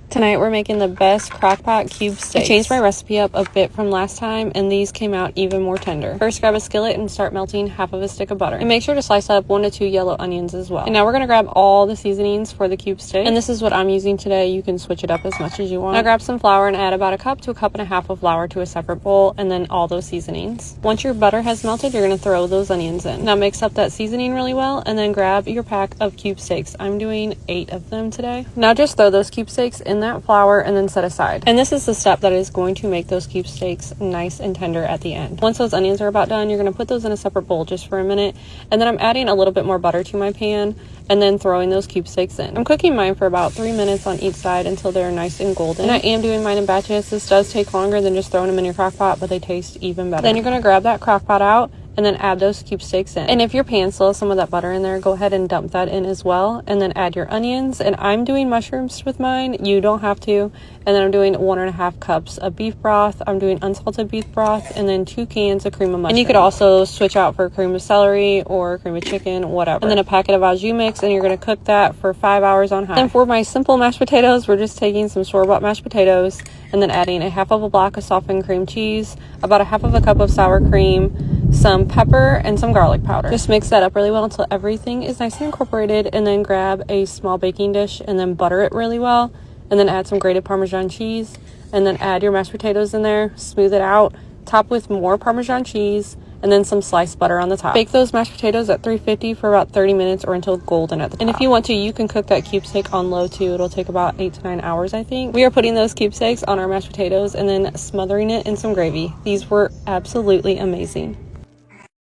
Tonight we're making the best crock-pot cube steaks. I changed my recipe up a bit from last time and these came out even more tender. First, grab a skillet and start melting half of a stick of butter. And make sure to slice up 1 to 2 yellow onions as well. And now we're going to grab all the seasonings for the cube steak. And this is what I'm using today. You can switch it up as much as you want. Now grab some flour and add about 1 cup to 1.5 cups of flour to a separate bowl, and then all those seasonings. Once your butter has melted, you're going to throw those onions in. Now mix up that seasoning really well and then grab your pack of cube steaks. I'm doing 8 of them today. Now just throw those cube steaks in that flour and then set aside. And this is the step that is going to make those cube steaks nice and tender at the end. Once those onions are about done, you're going to put those in a separate bowl just for a minute, and then I'm adding a little bit more butter to my pan and then throwing those cube steaks in. I'm cooking mine for about 3 minutes on each side until they're nice and golden. And I am doing mine in batches. This does take longer than just throwing them in your crock pot, but they taste even better. Then you're going to grab that crock pot out and then add those cube steaks in. And if your pan still has some of that butter in there, go ahead and dump that in as well, and then add your onions. And I'm doing mushrooms with mine. You don't have to. And then I'm doing 1.5 cups of beef broth. I'm doing unsalted beef broth, and then 2 cans of cream of mushroom. And you could also switch out for cream of celery or cream of chicken, whatever. And then a packet of au jus mix, and you're going to cook that for 5 hours on high. And for my simple mashed potatoes, we're just taking some store-bought mashed potatoes and then adding 1/2 block of softened cream cheese, about 1/2 cup of sour cream, some pepper, and some garlic powder. Just mix that up really well until everything is nice and incorporated, and then grab a small baking dish and then butter it really well, and then add some grated Parmesan cheese, and then add your mashed potatoes in there, smooth it out, top with more Parmesan cheese, and then some sliced butter on the top. Bake those mashed potatoes at 350 for about 30 minutes or until golden at the top. And if you want to, you can cook that cube steak on low too. It'll take about 8 to 9 hours, I think. We are putting those cube steaks on our mashed potatoes and then smothering it in some gravy. These were absolutely amazing.